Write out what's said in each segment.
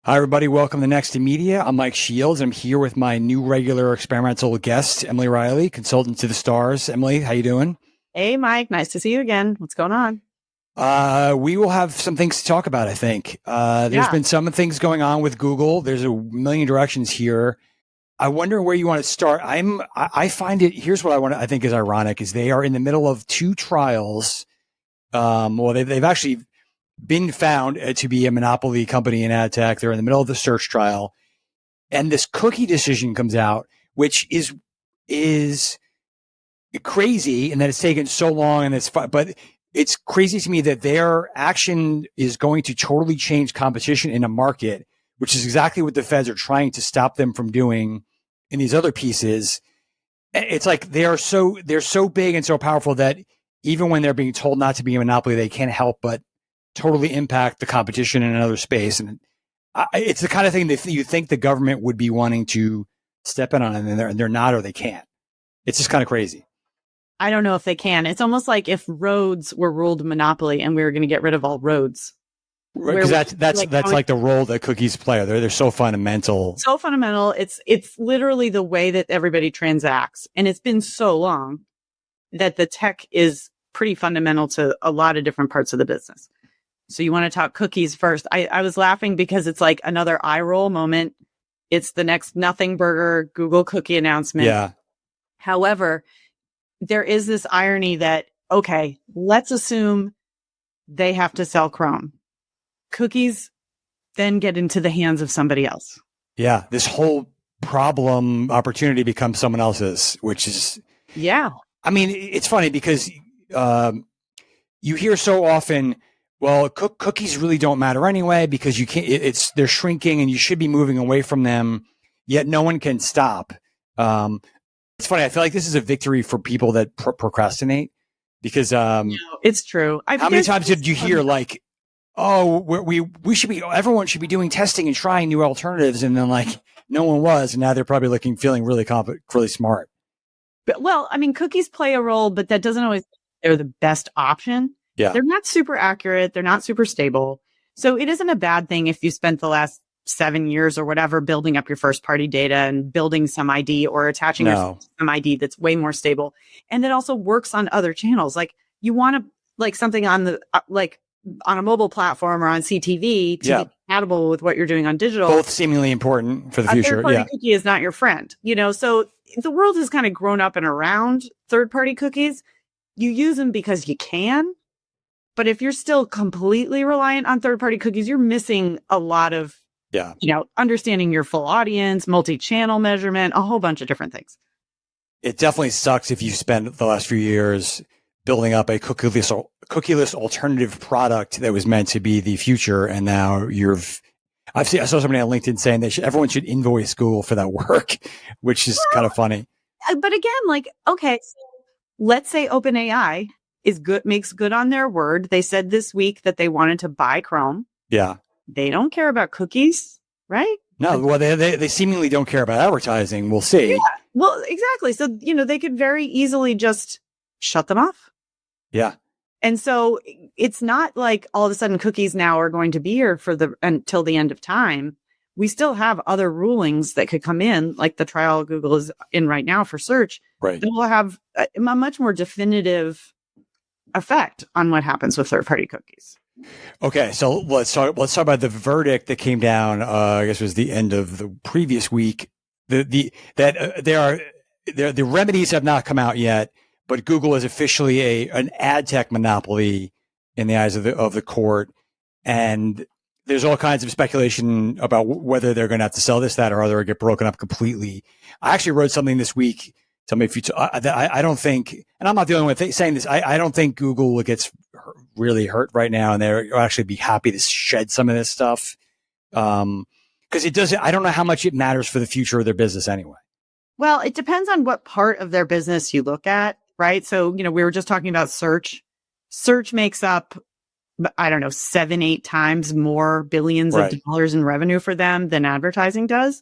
Hi, everybody. Welcome to Next to Media. I'm Mike Shields. I'm here with my new regular experimental guest, Emily Riley, consultant to the stars. Emily, how you doing? Hey, Mike. Nice to see you again. What's going on? We will have some things to talk about, I think. There's been some things going on with Google. There's a million directions here. I wonder where you want to start. I find it, here's what I think is ironic, is they are in the middle of two trials. They've actually been found to be a monopoly company in ad tech. They're in the middle of the search trial, and this cookie decision comes out, which is crazy, and that it's taken so long, and but it's crazy to me that their action is going to totally change competition in a market, which is exactly what the feds are trying to stop them from doing in these other pieces. It's like they're so big and so powerful that even when they're being told not to be a monopoly, they can't help but totally impact the competition in another space. And it's the kind of thing that you think the government would be wanting to step in on, and they're not, or they can't. It's just kind of crazy. I don't know if they can. It's almost like if roads were ruled monopoly and we were going to get rid of all roads. Because that's like the role that cookies play. They're so fundamental. So fundamental. It's literally the way that everybody transacts. And it's been so long that the tech is pretty fundamental to a lot of different parts of the business. So you want to talk cookies first. I was laughing because it's like another eye roll moment. It's the next nothing burger Google cookie announcement. Yeah. However, there is this irony that, okay, let's assume they have to sell Chrome. Cookies then get into the hands of somebody else. Yeah. This whole problem opportunity becomes someone else's, which is. Yeah. I mean, it's funny because you hear so often, well, cookies really don't matter anyway because you can't. They're shrinking and you should be moving away from them. Yet no one can stop. It's funny. I feel like this is a victory for people that procrastinate because no, it's true. How many times did you hear like, oh, we should be, everyone should be doing testing and trying new alternatives, and then like no one was, and now they're probably feeling really really smart. But, well, I mean, cookies play a role, but that doesn't always they're the best option. Yeah. They're not super accurate. They're not super stable. So it isn't a bad thing if you spent the last 7 years or whatever building up your first party data and building some ID or attaching some ID that's way more stable. And that also works on other channels. Like you want to like something on the, on a mobile platform or on CTV to be compatible with what you're doing on digital. Both seemingly important for the future. Third-party cookie is not your friend, so the world has kind of grown up and around third-party cookies. You use them because you can, but if you're still completely reliant on third-party cookies, you're missing a lot of, understanding your full audience, multi-channel measurement, a whole bunch of different things. It definitely sucks if you spend the last few years building up a cookieless alternative product that was meant to be the future, and now I saw somebody on LinkedIn saying that everyone should invoice Google for that work, which is kind of funny. But again, okay, so let's say OpenAI makes good on their word. They said this week that they wanted to buy Chrome. Yeah. They don't care about cookies, right? No, well, they seemingly don't care about advertising. We'll see. Yeah, well, exactly. So, they could very easily just shut them off. Yeah. And so it's not like all of a sudden cookies now are going to be here until the end of time. We still have other rulings that could come in, like the trial Google is in right now for search. Right. That will have a much more definitive effect on what happens with third-party cookies. Okay, so let's talk about the verdict that came down. I guess it was the end of the previous week. The remedies have not come out yet, but Google is officially an ad tech monopoly in the eyes of the court, and there's all kinds of speculation about whether they're going to have to sell this, that, or other, or get broken up completely. I actually wrote something this week. Tell me if you. I don't think, and I'm not the only one saying this. I don't think Google gets really hurt right now, and they'll actually be happy to shed some of this stuff because it doesn't. I don't know how much it matters for the future of their business anyway. Well, it depends on what part of their business you look at, right? So we were just talking about search. Search makes up, I don't know, 7-8 times more billions of dollars in revenue for them than advertising does.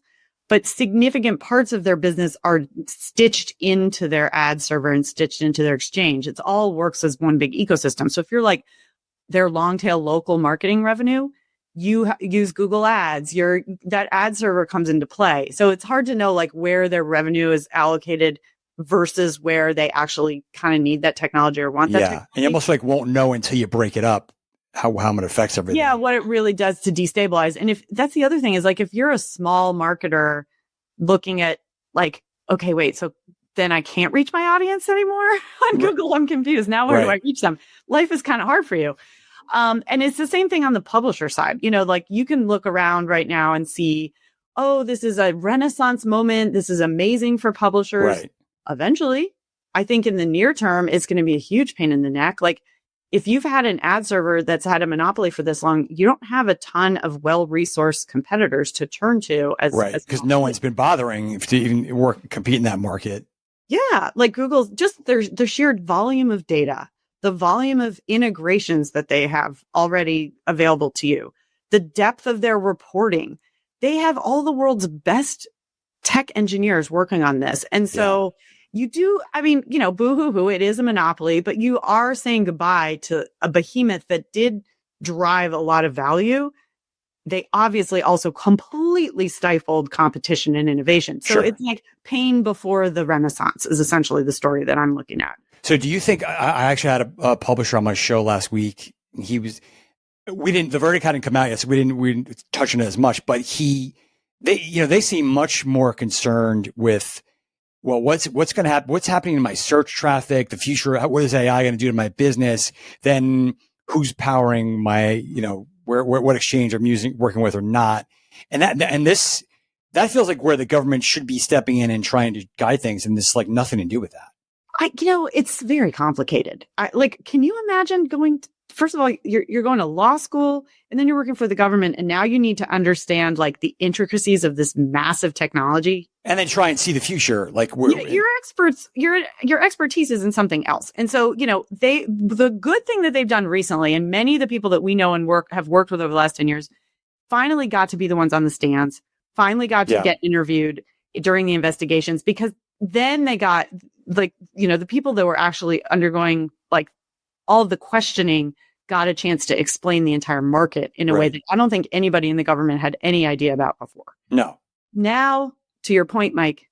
But significant parts of their business are stitched into their ad server and stitched into their exchange. It all works as one big ecosystem. So if you're like their long tail local marketing revenue, you use Google Ads, that ad server comes into play. So it's hard to know like where their revenue is allocated versus where they actually kind of need that technology or want that technology. And you almost like won't know until you break it up how it affects everything. Yeah, what it really does to destabilize. And if that's the other thing is like if you're a small marketer looking at like, okay, wait, so then I can't reach my audience anymore on Google. I'm confused. Now where do I reach them? Life is kind of hard for you. And it's the same thing on the publisher side. You know, like you can look around right now and see, oh, this is a renaissance moment. This is amazing for publishers. Right. Eventually, I think in the near term, it's going to be a huge pain in the neck. Like if you've had an ad server that's had a monopoly for this long, you don't have a ton of well-resourced competitors to turn to as because no one's been bothering to even compete in that market. Yeah, like Google's just the sheer volume of data, the volume of integrations that they have already available to you, the depth of their reporting. They have all the world's best tech engineers working on this. And so you do, I mean, you know, boo-hoo-hoo, it is a monopoly, but you are saying goodbye to a behemoth that did drive a lot of value. They obviously also completely stifled competition and innovation. So it's like pain before the Renaissance is essentially the story that I'm looking at. So do you think, I actually had a publisher on my show last week. The verdict hadn't come out yet, so we didn't touch on it as much, but they seem much more concerned with, well, what's going to happen? What's happening in my search traffic, the future? What is AI going to do to my business? Then who's powering my, what exchange I'm working with or not. And that feels like where the government should be stepping in and trying to guide things. And this like nothing to do with that. It's very complicated. Can you imagine first of all, you're going to law school and then you're working for the government. And now you need to understand like the intricacies of this massive technology. And then try and see the future. Like your experts, your expertise is in something else. And so, the good thing that they've done recently, and many of the people that we know and have worked with over the last 10 years, finally got to be the ones on the stands, finally got to get interviewed during the investigations, because then they got the people that were actually undergoing like all of the questioning got a chance to explain the entire market in a way that I don't think anybody in the government had any idea about before. No. Now, to your point, Mike,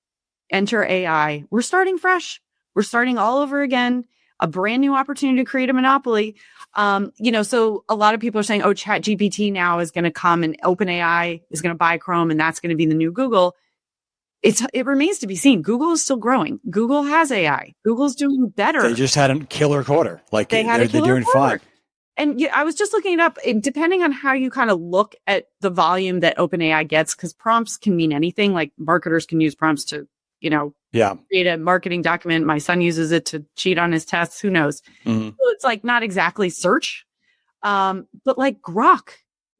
enter AI. We're starting fresh. We're starting all over again, a brand new opportunity to create a monopoly. So a lot of people are saying, oh, ChatGPT now is going to come and OpenAI is going to buy Chrome and that's going to be the new Google. It remains to be seen. Google is still growing. Google has AI. Google's doing better. They just had a killer quarter. Like they're doing fine. And I was just looking it up. Depending on how you kind of look at the volume that OpenAI gets, because prompts can mean anything. Like marketers can use prompts to, create a marketing document. My son uses it to cheat on his tests. Who knows? Mm-hmm. So it's like not exactly search, but like Grok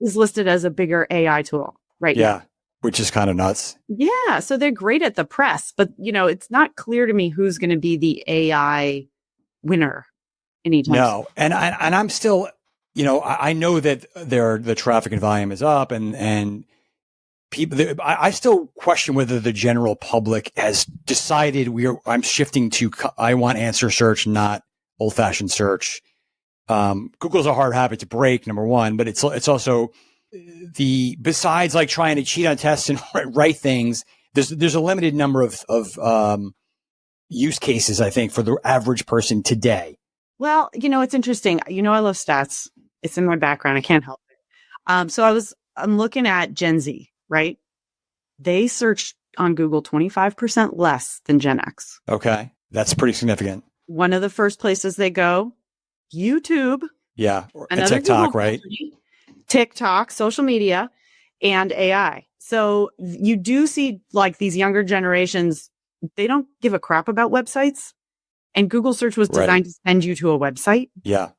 is listed as a bigger AI tool right now. Yeah, which is kind of nuts. Yeah, so they're great at the press, but it's not clear to me who's going to be the AI winner. No, and I'm still, I know that the traffic and volume is up, and people. I still question whether the general public has decided I'm shifting to. I want answer search, not old fashioned search. Google's a hard habit to break, number one, but it's also besides like trying to cheat on tests and write things. There's a limited number of use cases, I think, for the average person today. Well, it's interesting. I love stats. It's in my background. I can't help it. So I'm looking at Gen Z, right? They search on Google 25% less than Gen X. Okay. That's pretty significant. One of the first places they go, YouTube. Yeah. And TikTok, right? TikTok, social media, and AI. So you do see like these younger generations, they don't give a crap about websites. And Google search was designed to send you to a website. Yeah.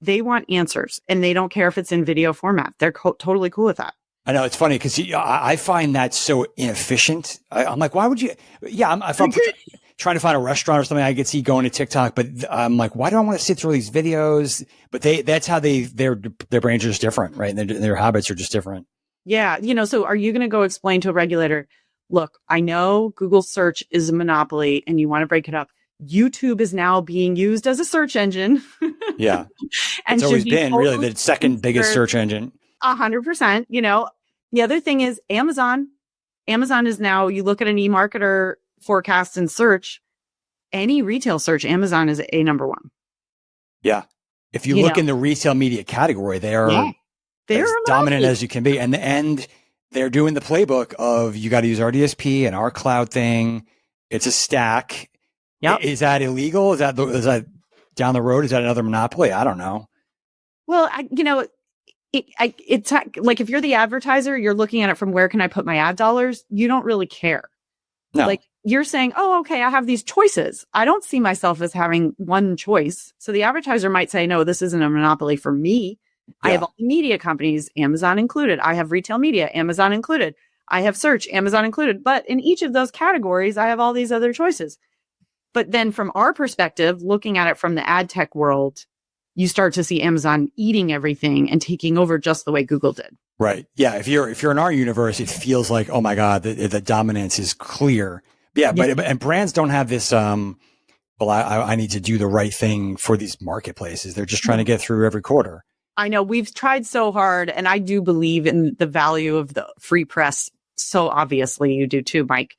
They want answers and they don't care if it's in video format. They're totally cool with that. I know it's funny because I find that so inefficient. I'm like, why would you? Yeah. If I'm trying to find a restaurant or something, I could see going to TikTok, but I'm like, why do I want to sit through these videos? But that's how their brains are just different, right? And their habits are just different. Yeah. So are you going to go explain to a regulator, look, I know Google search is a monopoly and you want to break it up. YouTube is now being used as a search engine. Yeah. And it's always been really the second biggest search engine. 100%. The other thing is Amazon. Amazon is now, you look at an eMarketer forecast and search, any retail search, Amazon is a number one. Yeah. If you look in the retail media category, they're as dominant as you can be. And they're doing the playbook of, you got to use our DSP and our cloud thing. It's a stack. Yep. Is that illegal? Is that down the road? Is that another monopoly? I don't know. Well, it's like, if you're the advertiser, you're looking at it from, where can I put my ad dollars? You don't really care. No. Like, you're saying, oh, okay, I have these choices. I don't see myself as having one choice. So the advertiser might say, no, this isn't a monopoly for me. Yeah. I have all the media companies, Amazon included. I have retail media, Amazon included. I have search, Amazon included. But in each of those categories, I have all these other choices. But then from our perspective, looking at it from the ad tech world, you start to see Amazon eating everything and taking over just the way Google did. Right. Yeah. If you're in our universe, it feels like, oh my God, the dominance is clear. Yeah. But and brands don't have this, well, I need to do the right thing for these marketplaces. They're just trying to get through every quarter. I know we've tried so hard, and I do believe in the value of the free press. So obviously you do too, Mike.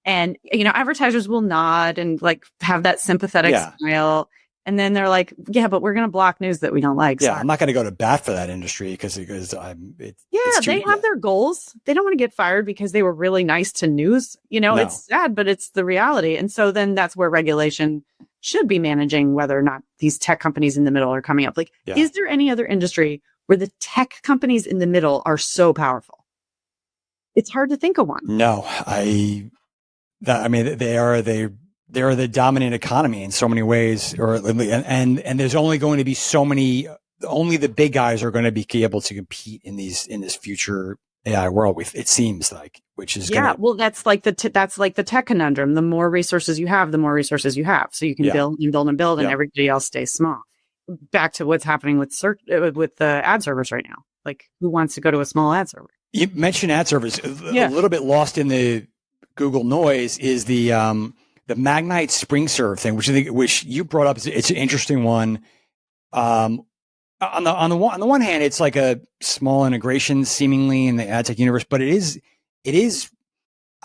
And, advertisers will nod and like have that sympathetic smile. And then they're like, yeah, but we're going to block news that we don't like. Yeah, I'm not going to go to bat for that industry because they have their goals. They don't want to get fired because they were really nice to news. It's sad, but it's the reality. And so then that's where regulation should be managing whether or not these tech companies in the middle are coming up. Like, is there any other industry where the tech companies in the middle are so powerful? It's hard to think of one. No, they're the dominant economy in so many ways, and there's only going to be so many. Only the big guys are going to be able to compete in this future AI world. It seems like, which is well, that's like the tech conundrum. The more resources you have, the more resources you have, so you can build and build and build, and everybody else stays small. Back to what's happening with search with the ad servers right now. Like, who wants to go to a small ad server? You mentioned ad servers. A little bit lost in the Google noise is the Magnite SpringServe thing, which you brought up. It's an interesting one. On the one hand, it's like a small integration seemingly in the ad tech universe, but it is.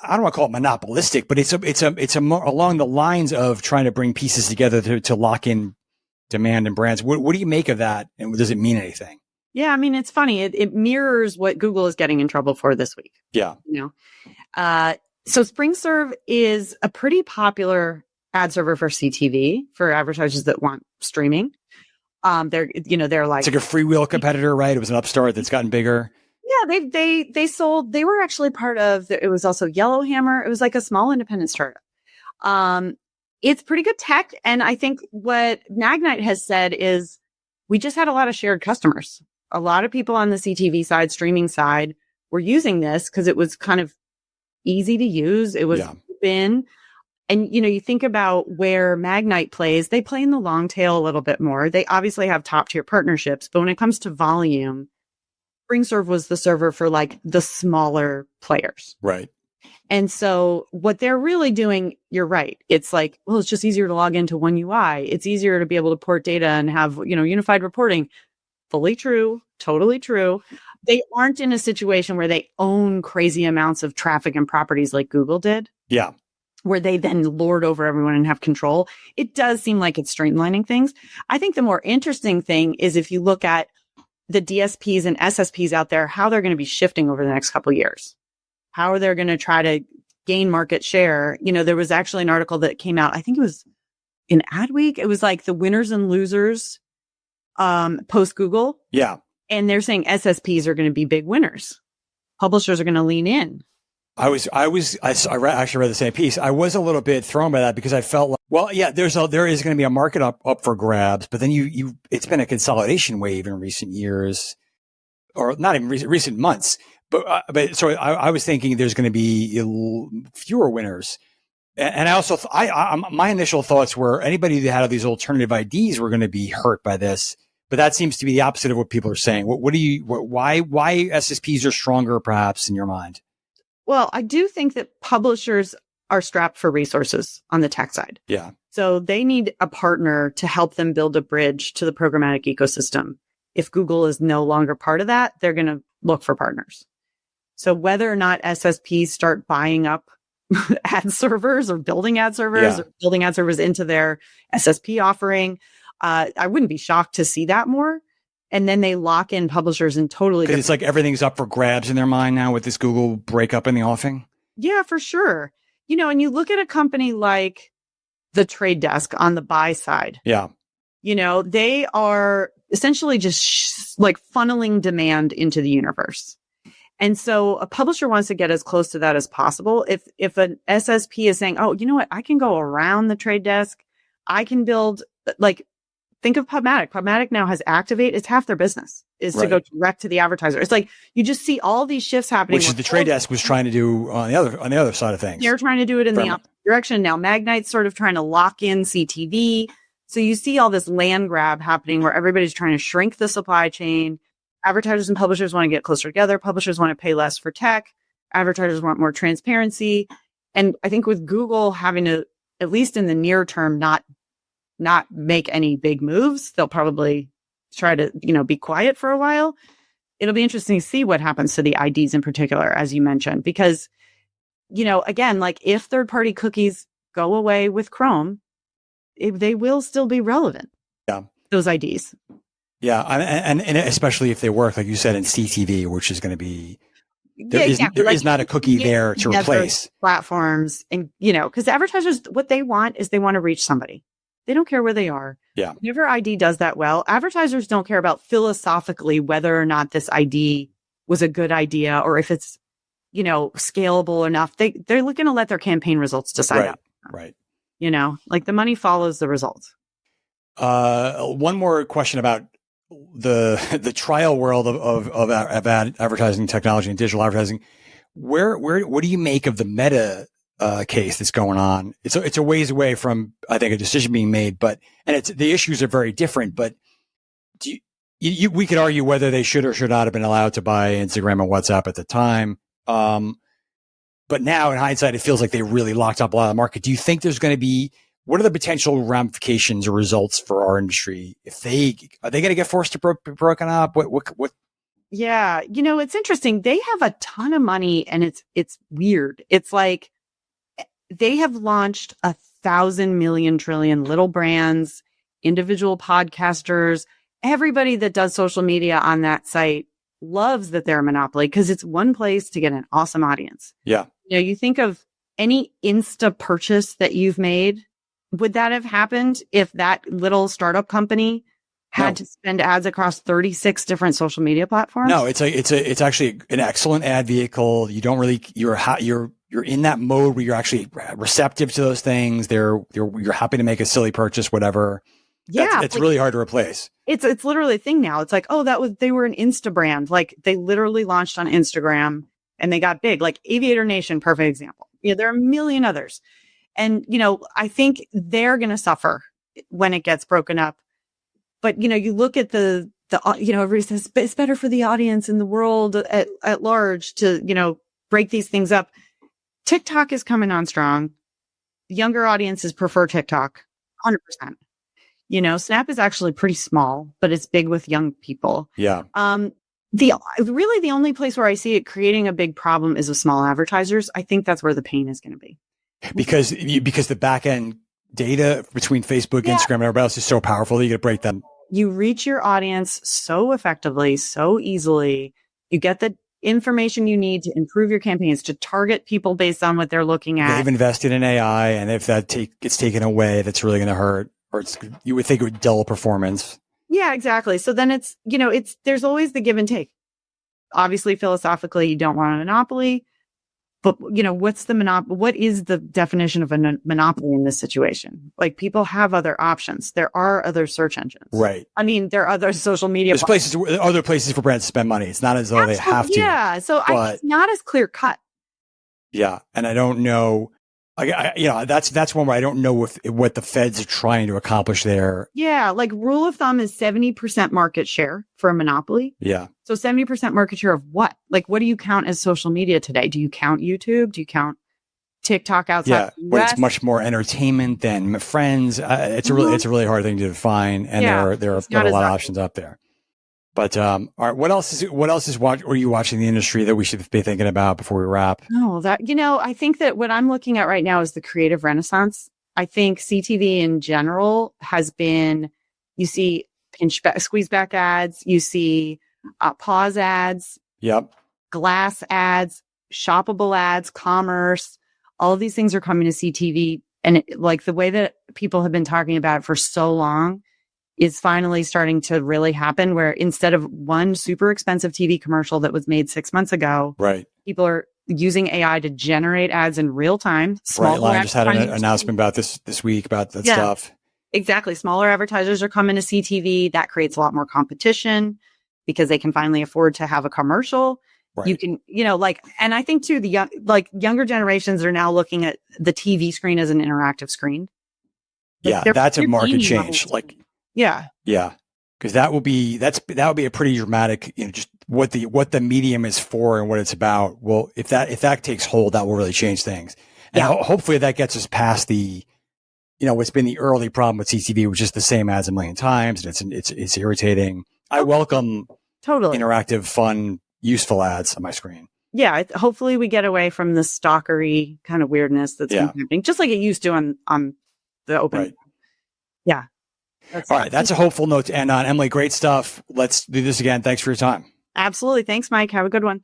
I don't want to call it monopolistic, but it's more along the lines of trying to bring pieces together to lock in demand and brands. What do you make of that, and does it mean anything? Yeah, I mean, it's funny. It mirrors what Google is getting in trouble for this week. Yeah. So SpringServe is a pretty popular ad server for CTV, for advertisers that want streaming. They're like, it's like a freewheel competitor, right? It was an upstart that's gotten bigger. Yeah, they were actually part of, it was also Yellowhammer. It was like a small independent startup. It's pretty good tech. And I think what Magnite has said is, we just had a lot of shared customers. A lot of people on the CTV side, streaming side, were using this because it was kind of easy to use. It was open. And, you think about where Magnite plays, they play in the long tail a little bit more. They obviously have top tier partnerships, but when it comes to volume, SpringServe was the server for like the smaller players. Right. And so what they're really doing, you're right. It's like, well, it's just easier to log into one UI. It's easier to be able to port data and have, unified reporting. Fully true. Totally true. They aren't in a situation where they own crazy amounts of traffic and properties like Google did. Yeah. Where they then lord over everyone and have control. It does seem like it's streamlining things. I think the more interesting thing is if you look at the DSPs and SSPs out there, how they're going to be shifting over the next couple of years. How are they going to try to gain market share? There was actually an article that came out, I think it was in Adweek. It was like the winners and losers post Google. Yeah. And they're saying SSPs are going to be big winners. Publishers are going to lean in. I actually read the same piece. I was a little bit thrown by that because I felt like, well, yeah, there is going to be a market up for grabs, but then it's been a consolidation wave in recent years, or not even recent months. But so I was thinking there's going to be fewer winners. And I also, my initial thoughts were anybody that had these alternative IDs were going to be hurt by this. But that seems to be the opposite of what people are saying. Why SSPs are stronger, perhaps, in your mind? Well, I do think that publishers are strapped for resources on the tech side. Yeah. So they need a partner to help them build a bridge to the programmatic ecosystem. if Google is no longer part of that, they're going to look for partners. So whether or not SSPs start buying up ad servers or building ad servers or building ad servers into their SSP offering, I wouldn't be shocked to see that more. And then they lock in publishers in totally different. It's like everything's up for grabs in their mind now with this Google breakup in the offing. Yeah, for sure. And you look at a company like the Trade Desk on the buy side. Yeah. They are essentially just like funneling demand into the universe. And so a publisher wants to get as close to that as possible. If an SSP is saying, oh, you know what, I can go around the Trade Desk. I can build, like, think of PubMatic. PubMatic now has Activate. It's half their business is to go direct to the advertiser. It's like you just see all these shifts happening. Which is the Trade Desk was trying to do on the other side of things. They're trying to do it in the opposite direction. Now Magnite's sort of trying to lock in CTV. So you see all this land grab happening where everybody's trying to shrink the supply chain. Advertisers and publishers want to get closer together. Publishers want to pay less for tech. Advertisers want more transparency. And I think with Google having to, at least in the near term, not make any big moves, they'll probably try to, be quiet for a while. It'll be interesting to see what happens to the IDs in particular, as you mentioned, because, again, like if third-party cookies go away with Chrome, they will still be relevant. Yeah. Those IDs. Yeah. And especially if they work, like you said, in CTV, which is going to be, there is not a cookie there to replace platforms. And, because advertisers, what they want is they want to reach somebody. They don't care where they are. Yeah. Whenever ID does that well, advertisers don't care about philosophically whether or not this ID was a good idea or if it's, scalable enough. They're looking to let their campaign results decide that. Right. Like the money follows the results. One more question about the trial world of advertising technology and digital advertising. What do you make of the Meta case that's going on? It's a ways away from, I think, a decision being made, and the issues are very different. But we could argue whether they should or should not have been allowed to buy Instagram and WhatsApp at the time. But now, in hindsight, it feels like they really locked up a lot of the market. Do you think there's going to be? What are the potential ramifications or results for our industry if are they going to get forced to be broken up? What? Yeah, it's interesting. They have a ton of money, and it's weird. It's like they have launched 1,000 million trillion little brands, individual podcasters. Everybody that does social media on that site loves that they're a monopoly because it's one place to get an awesome audience. Yeah. You think of any Insta purchase that you've made. Would that have happened if that little startup company had to spend ads across 36 different social media platforms? No, it's actually an excellent ad vehicle. You don't really, you're in that mode where you're actually receptive to those things. You're happy to make a silly purchase, whatever. Yeah. It's really hard to replace. It's literally a thing now. It's like, they were an Insta brand. Like they literally launched on Instagram and they got big, like Aviator Nation, perfect example. There are a million others. And, I think they're going to suffer when it gets broken up. But, you look at the everybody says it's better for the audience in the world at large to, break these things up. TikTok is coming on strong. Younger audiences prefer TikTok 100%. Snap is actually pretty small, but it's big with young people. Yeah. The only place where I see it creating a big problem is with small advertisers. I think that's where the pain is going to be. Because the back end data between Facebook, Instagram, and everybody else is so powerful that you got to break them. You reach your audience so effectively, so easily. You get the information you need to improve your campaigns, to target people based on what they're looking at. They've invested in AI, and if that gets taken away, that's really going to hurt. Or you would think it would dull performance. Yeah, exactly. So then there's always the give and take. Obviously, philosophically, you don't want a monopoly. But, what's the what is the definition of a monopoly in this situation? Like, people have other options. There are other search engines. Right. I mean, there are other social media. There's other places for brands to spend money. It's not as though they have to. Yeah. So it's not as clear cut. Yeah. And I don't know. That's one where I don't know what the feds are trying to accomplish there. Yeah. Like, rule of thumb is 70% market share for a monopoly. Yeah. So 70% market share of what? Like, what do you count as social media today? Do you count YouTube? Do you count TikTok outside the US? But it's much more entertainment than friends. It's a really hard thing to define. And there are a lot of options out there. But all right, what else are you watching in the industry that we should be thinking about before we wrap? Oh, I think that what I'm looking at right now is the creative renaissance. I think CTV in general has been, you see squeeze back ads, you see pause ads, Yep, glass ads, shoppable ads, commerce. All of these things are coming to CTV, and like the way that people have been talking about it for so long is finally starting to really happen, where instead of one super expensive TV commercial that was made 6 months ago, right. people are using AI to generate ads in real time. Brightline just had an announcement about this week about that stuff. Exactly. Smaller advertisers are coming to CTV. That creates a lot more competition because they can finally afford to have a commercial. Right. You can, and I think too, younger generations are now looking at the TV screen as an interactive screen. That's a market change. Yeah. Because that would be a pretty dramatic, just what the medium is for and what it's about. Well, if that takes hold, that will really change things. And hopefully that gets us past the, what's been the early problem with CTV, which is the same ads a million times, and it's irritating. I welcome interactive, fun, useful ads on my screen. Yeah, hopefully we get away from the stalkery kind of weirdness that's been happening, just like it used to on the open. Right. Yeah. All right. That's a hopeful note to end on. Emily, great stuff. Let's do this again. Thanks for your time. Absolutely. Thanks, Mike. Have a good one.